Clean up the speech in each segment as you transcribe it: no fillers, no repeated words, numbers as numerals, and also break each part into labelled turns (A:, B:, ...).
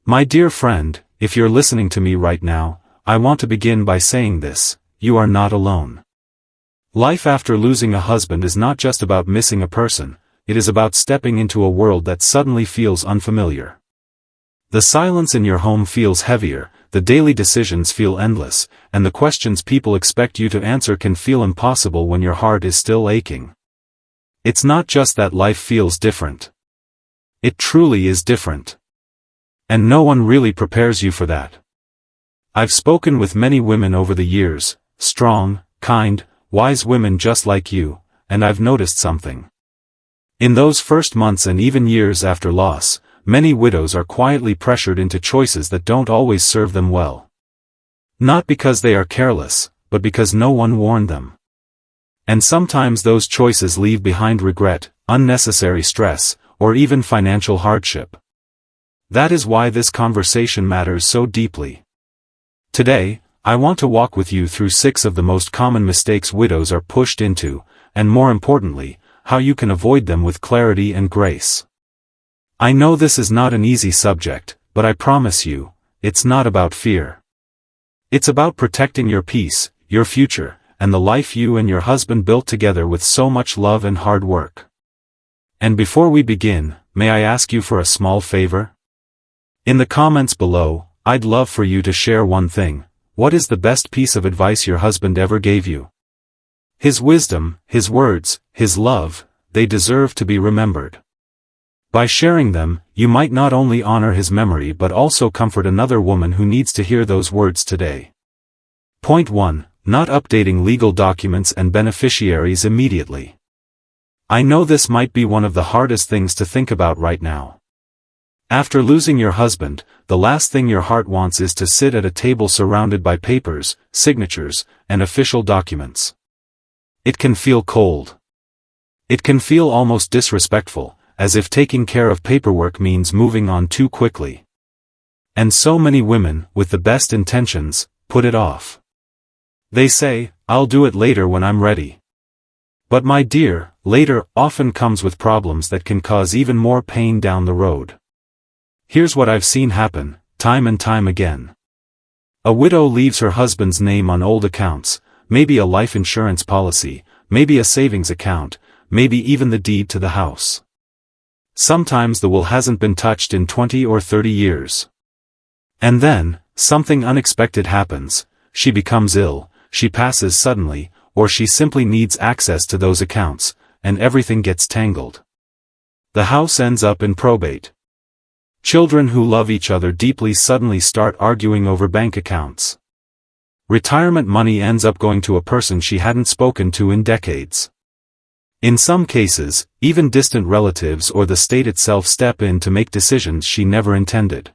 A: My dear friend, if you're listening to me right now, I want to begin by saying this: you are not alone. Life after losing a husband is not just about missing a person, it is about stepping into a world that suddenly feels unfamiliar. The silence in your home feels heavier, the daily decisions feel endless, and the questions people expect you to answer can feel impossible when your heart is still aching. It's not just that life feels different. It truly is different. And no one really prepares you for that. I've spoken with many women over the years, strong, kind, wise women just like you, and I've noticed something. In those first months and even years after loss, many widows are quietly pressured into choices that don't always serve them well. Not because they are careless, but because no one warned them. And sometimes those choices leave behind regret, unnecessary stress, or even financial hardship. That is why this conversation matters so deeply. Today, I want to walk with you through 6 of the most common mistakes widows are pushed into, and more importantly, how you can avoid them with clarity and grace. I know this is not an easy subject, but I promise you, it's not about fear. It's about protecting your peace, your future, and the life you and your husband built together with so much love and hard work. And before we begin, may I ask you for a small favor? In the comments below, I'd love for you to share one thing. What is the best piece of advice your husband ever gave you? His wisdom, his words, his love, they deserve to be remembered. By sharing them, you might not only honor his memory but also comfort another woman who needs to hear those words today. Point 1. Not updating legal documents and beneficiaries immediately. I know this might be one of the hardest things to think about right now. After losing your husband, the last thing your heart wants is to sit at a table surrounded by papers, signatures, and official documents. It can feel cold. It can feel almost disrespectful, as if taking care of paperwork means moving on too quickly. And so many women, with the best intentions, put it off. They say, "I'll do it later when I'm ready." But my dear, later often comes with problems that can cause even more pain down the road. Here's what I've seen happen, time and time again. A widow leaves her husband's name on old accounts, maybe a life insurance policy, maybe a savings account, maybe even the deed to the house. Sometimes the will hasn't been touched in 20 or 30 years. And then, something unexpected happens: she becomes ill, she passes suddenly, or she simply needs access to those accounts, and everything gets tangled. The house ends up in probate. Children who love each other deeply suddenly start arguing over bank accounts. Retirement money ends up going to a person she hadn't spoken to in decades. In some cases, even distant relatives or the state itself step in to make decisions she never intended.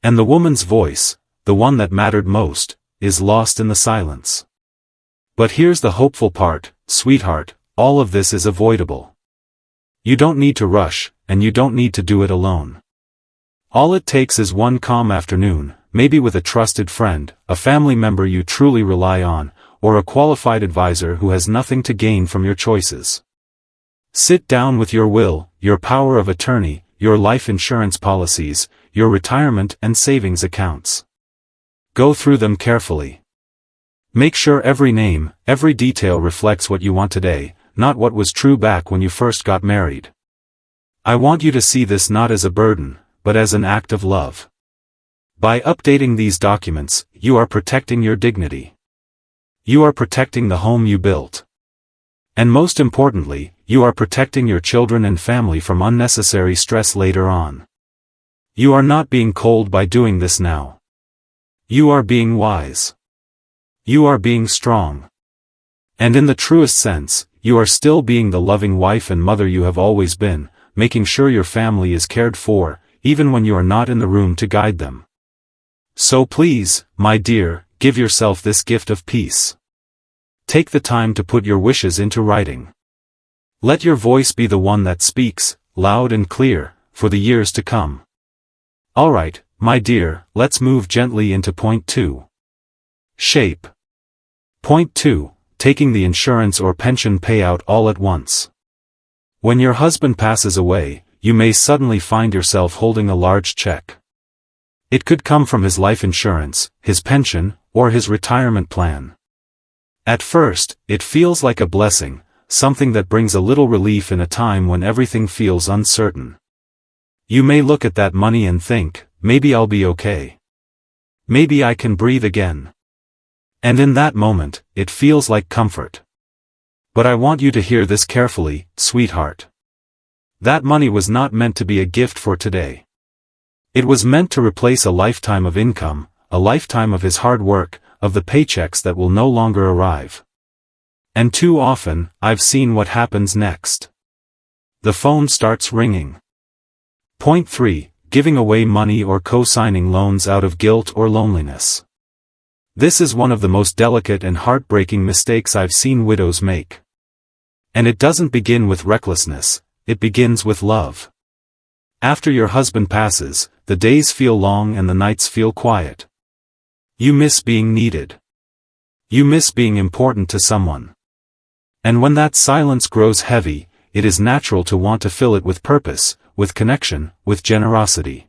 A: And the woman's voice, the one that mattered most, is lost in the silence. But here's the hopeful part, sweetheart, all of this is avoidable. You don't need to rush, and you don't need to do it alone. All it takes is one calm afternoon, maybe with a trusted friend, a family member you truly rely on, or a qualified advisor who has nothing to gain from your choices. Sit down with your will, your power of attorney, your life insurance policies, your retirement and savings accounts. Go through them carefully. Make sure every name, every detail reflects what you want today, not what was true back when you first got married. I want you to see this not as a burden, but as an act of love. By updating these documents, you are protecting your dignity. You are protecting the home you built. And most importantly, you are protecting your children and family from unnecessary stress later on. You are not being cold by doing this now. You are being wise. You are being strong. And in the truest sense, you are still being the loving wife and mother you have always been, making sure your family is cared for, even when you are not in the room to guide them. So please, my dear, give yourself this gift of peace. Take the time to put your wishes into writing. Let your voice be the one that speaks, loud and clear, for the years to come. Alright, my dear, let's move gently into point 2. Shape. Point 2. Taking the insurance or pension payout all at once. When your husband passes away, you may suddenly find yourself holding a large check. It could come from his life insurance, his pension, or his retirement plan. At first, it feels like a blessing, something that brings a little relief in a time when everything feels uncertain. You may look at that money and think, maybe I'll be okay. Maybe I can breathe again. And in that moment, it feels like comfort. But I want you to hear this carefully, sweetheart. That money was not meant to be a gift for today. It was meant to replace a lifetime of income, a lifetime of his hard work, of the paychecks that will no longer arrive. And too often, I've seen what happens next. The phone starts ringing. Point 3. Giving away money or co-signing loans out of guilt or loneliness. This is one of the most delicate and heartbreaking mistakes I've seen widows make. And it doesn't begin with recklessness, it begins with love. After your husband passes, the days feel long and the nights feel quiet. You miss being needed. You miss being important to someone. And when that silence grows heavy, it is natural to want to fill it with purpose, with connection, with generosity.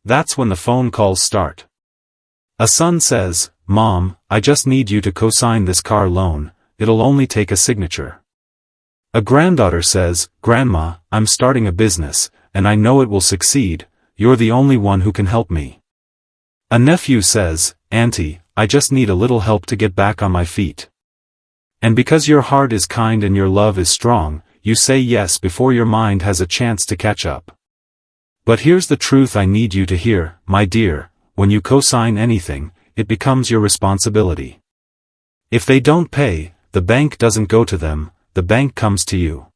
A: That's when the phone calls start. A son says, "Mom, I just need you to co-sign this car loan, it'll only take a signature." A granddaughter says, "Grandma, I'm starting a business, and I know it will succeed, you're the only one who can help me." A nephew says, "Auntie, I just need a little help to get back on my feet." And because your heart is kind and your love is strong, you say yes before your mind has a chance to catch up. But here's the truth I need you to hear, my dear, when you co-sign anything, it becomes your responsibility. If they don't pay, the bank doesn't go to them, the bank comes to you.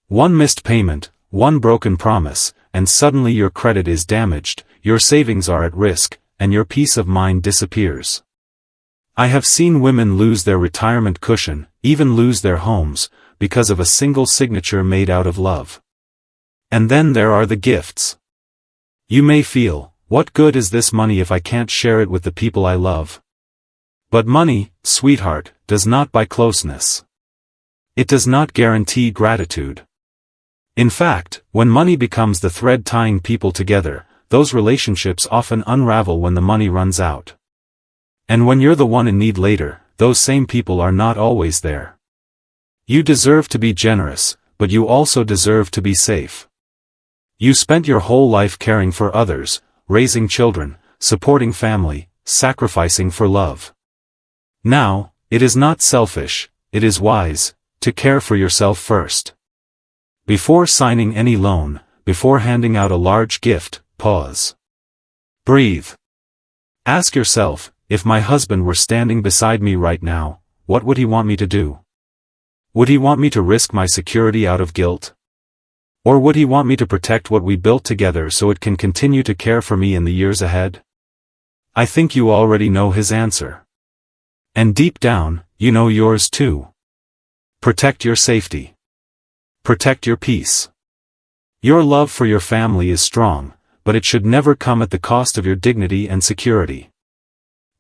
A: One missed payment, one broken promise, and suddenly your credit is damaged, your savings are at risk, and your peace of mind disappears. I have seen women lose their retirement cushion, even lose their homes, because of a single signature made out of love. And then there are the gifts. You may feel, what good is this money if I can't share it with the people I love? But money, sweetheart, does not buy closeness. It does not guarantee gratitude. In fact, when money becomes the thread tying people together, those relationships often unravel when the money runs out. And when you're the one in need later, those same people are not always there. You deserve to be generous, but you also deserve to be safe. You spent your whole life caring for others, raising children, supporting family, sacrificing for love. Now, it is not selfish, it is wise, to care for yourself first. Before signing any loan, before handing out a large gift, pause. Breathe. Ask yourself, if my husband were standing beside me right now, what would he want me to do? Would he want me to risk my security out of guilt? Or would he want me to protect what we built together so it can continue to care for me in the years ahead? I think you already know his answer. And deep down, you know yours too. Protect your safety. Protect your peace. Your love for your family is strong, but it should never come at the cost of your dignity and security.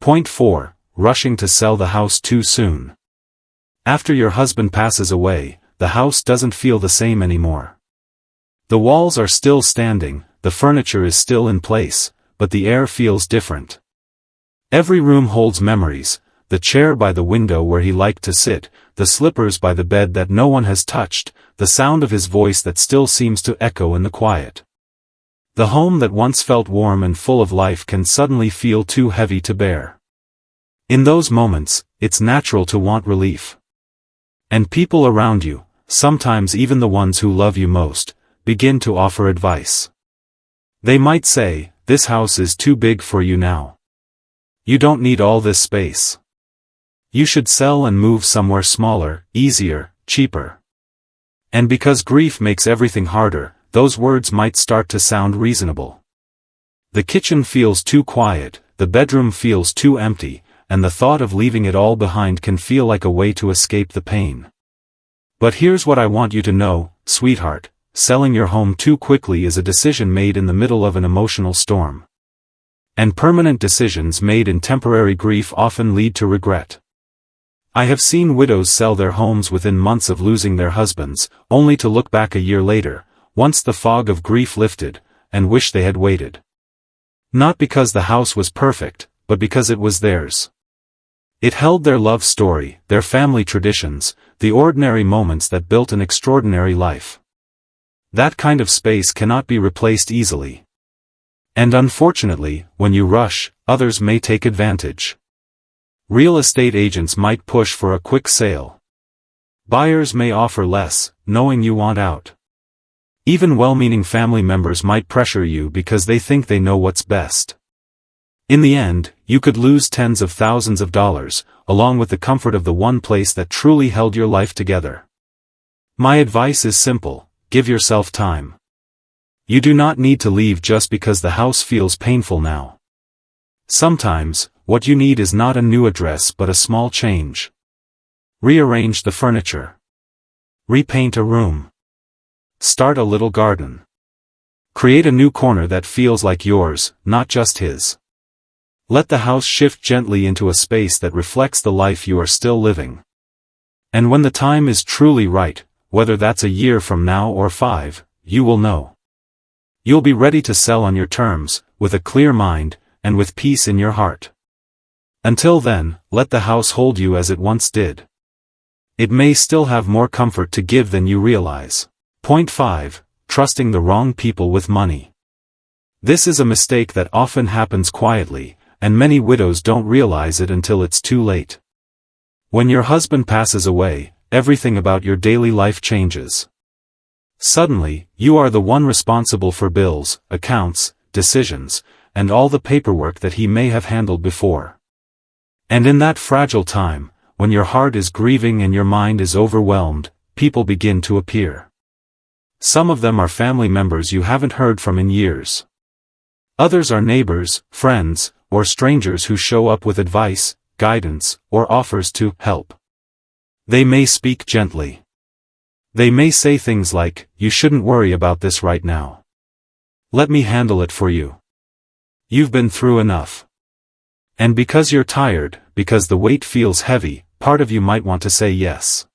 A: Point 4. Rushing to sell the house too soon. After your husband passes away, the house doesn't feel the same anymore. The walls are still standing, the furniture is still in place, but the air feels different. Every room holds memories, the chair by the window where he liked to sit, the slippers by the bed that no one has touched, the sound of his voice that still seems to echo in the quiet. The home that once felt warm and full of life can suddenly feel too heavy to bear. In those moments, it's natural to want relief. And people around you, sometimes even the ones who love you most, begin to offer advice. They might say, "This house is too big for you now. You don't need all this space. You should sell and move somewhere smaller, easier, cheaper." And because grief makes everything harder, those words might start to sound reasonable. The kitchen feels too quiet, the bedroom feels too empty, and the thought of leaving it all behind can feel like a way to escape the pain. But here's what I want you to know, sweetheart, selling your home too quickly is a decision made in the middle of an emotional storm. And permanent decisions made in temporary grief often lead to regret. I have seen widows sell their homes within months of losing their husbands, only to look back a year later, once the fog of grief lifted, and wish they had waited. Not because the house was perfect, but because it was theirs. It held their love story, their family traditions, the ordinary moments that built an extraordinary life. That kind of space cannot be replaced easily. And unfortunately, when you rush, others may take advantage. Real estate agents might push for a quick sale. Buyers may offer less, knowing you want out. Even well-meaning family members might pressure you because they think they know what's best. In the end, you could lose tens of thousands of dollars, along with the comfort of the one place that truly held your life together. My advice is simple: give yourself time. You do not need to leave just because the house feels painful now. Sometimes, what you need is not a new address but a small change. Rearrange the furniture. Repaint a room. Start a little garden. Create a new corner that feels like yours, not just his. Let the house shift gently into a space that reflects the life you are still living. And when the time is truly right, whether that's a year from now or 5, you will know. You'll be ready to sell on your terms, with a clear mind, and with peace in your heart. Until then, let the house hold you as it once did. It may still have more comfort to give than you realize. Point 5. Trusting the wrong people with money. This is a mistake that often happens quietly, and many widows don't realize it until it's too late. When your husband passes away, everything about your daily life changes. Suddenly, you are the one responsible for bills, accounts, decisions, and all the paperwork that he may have handled before. And in that fragile time, when your heart is grieving and your mind is overwhelmed, people begin to appear. Some of them are family members you haven't heard from in years. Others are neighbors, friends, or strangers who show up with advice, guidance, or offers to help. They may speak gently. They may say things like, "You shouldn't worry about this right now. Let me handle it for you. You've been through enough." And because you're tired, because the weight feels heavy, part of you might want to say yes.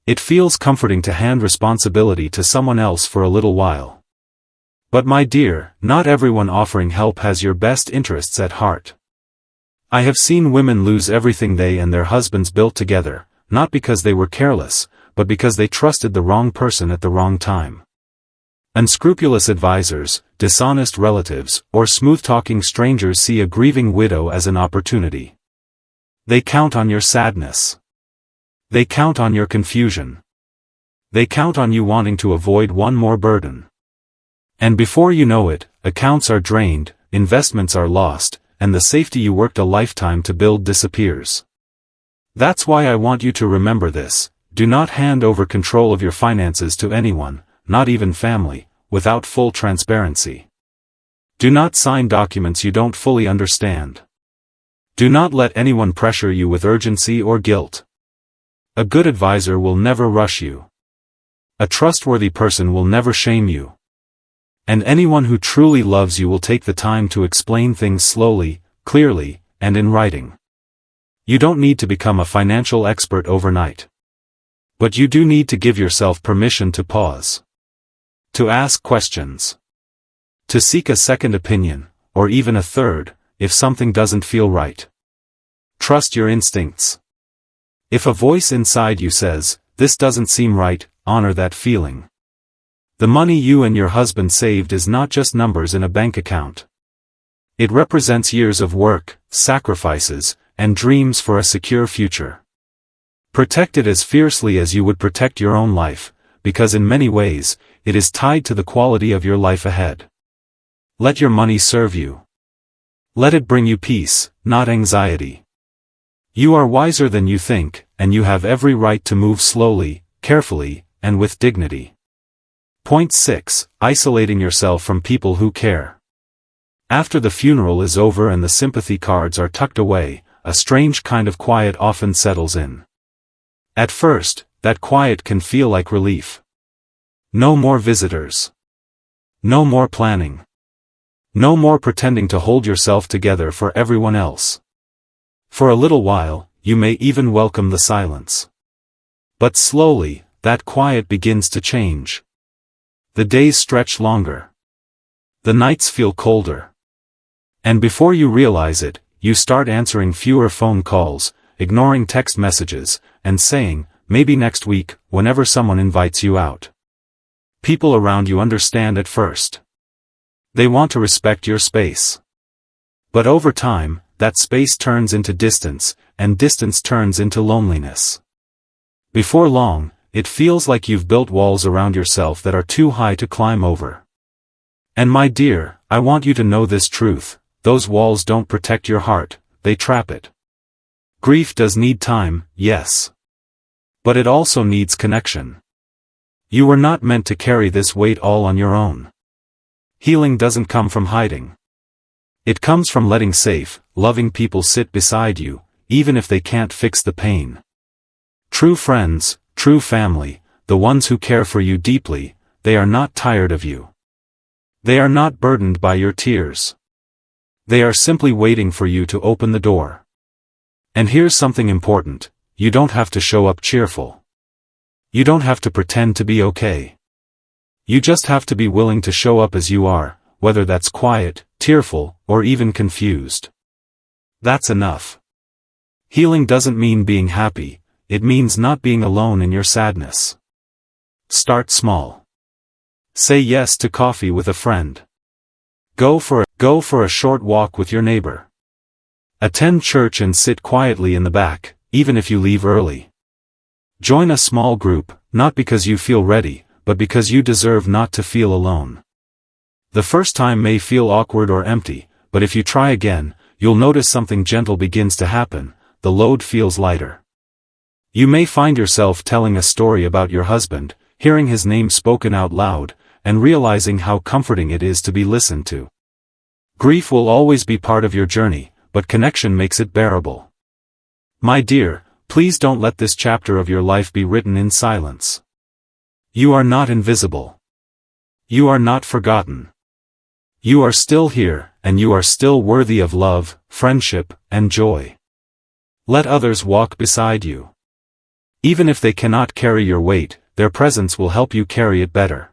A: It feels comforting to hand responsibility to someone else for a little while. But my dear, not everyone offering help has your best interests at heart. I have seen women lose everything they and their husbands built together, not because they were careless, but because they trusted the wrong person at the wrong time. Unscrupulous advisors, dishonest relatives, or smooth-talking strangers see a grieving widow as an opportunity. They count on your sadness. They count on your confusion. They count on you wanting to avoid one more burden. And before you know it, accounts are drained, investments are lost, and the safety you worked a lifetime to build disappears. That's why I want you to remember this: do not hand over control of your finances to anyone, not even family, without full transparency. Do not sign documents you don't fully understand. Do not let anyone pressure you with urgency or guilt. A good advisor will never rush you. A trustworthy person will never shame you. And anyone who truly loves you will take the time to explain things slowly, clearly, and in writing. You don't need to become a financial expert overnight. But you do need to give yourself permission to pause. To ask questions. To seek a second opinion, or even a third, if something doesn't feel right. Trust your instincts. If a voice inside you says, "This doesn't seem right," honor that feeling. The money you and your husband saved is not just numbers in a bank account. It represents years of work, sacrifices, and dreams for a secure future. Protect it as fiercely as you would protect your own life, because in many ways, it is tied to the quality of your life ahead. Let your money serve you. Let it bring you peace, not anxiety. You are wiser than you think, and you have every right to move slowly, carefully, and with dignity. Point 6. Isolating yourself from people who care. After the funeral is over and the sympathy cards are tucked away, a strange kind of quiet often settles in. At first, that quiet can feel like relief. No more visitors. No more planning. No more pretending to hold yourself together for everyone else. For a little while, you may even welcome the silence. But slowly, that quiet begins to change. The days stretch longer. The nights feel colder. And before you realize it, you start answering fewer phone calls, ignoring text messages, and saying, maybe next week, whenever someone invites you out. People around you understand at first. They want to respect your space. But over time, that space turns into distance, and distance turns into loneliness. Before long, it feels like you've built walls around yourself that are too high to climb over. And my dear, I want you to know this truth: those walls don't protect your heart, they trap it. Grief does need time, yes. But it also needs connection. You were not meant to carry this weight all on your own. Healing doesn't come from hiding. It comes from letting safe, loving people sit beside you, even if they can't fix the pain. True friends, true family, the ones who care for you deeply, they are not tired of you. They are not burdened by your tears. They are simply waiting for you to open the door. And here's something important: you don't have to show up cheerful. You don't have to pretend to be okay. You just have to be willing to show up as you are, whether that's quiet, tearful, or even confused. That's enough. Healing doesn't mean being happy, it means not being alone in your sadness. Start small. Say yes to coffee with a friend. Go for a short walk with your neighbor. Attend church and sit quietly in the back, even if you leave early. Join a small group, not because you feel ready, but because you deserve not to feel alone. The first time may feel awkward or empty, but if you try again, you'll notice something gentle begins to happen: the load feels lighter. You may find yourself telling a story about your husband, hearing his name spoken out loud, and realizing how comforting it is to be listened to. Grief will always be part of your journey, but connection makes it bearable. My dear, please don't let this chapter of your life be written in silence. You are not invisible. You are not forgotten. You are still here, and you are still worthy of love, friendship, and joy. Let others walk beside you. Even if they cannot carry your weight, their presence will help you carry it better.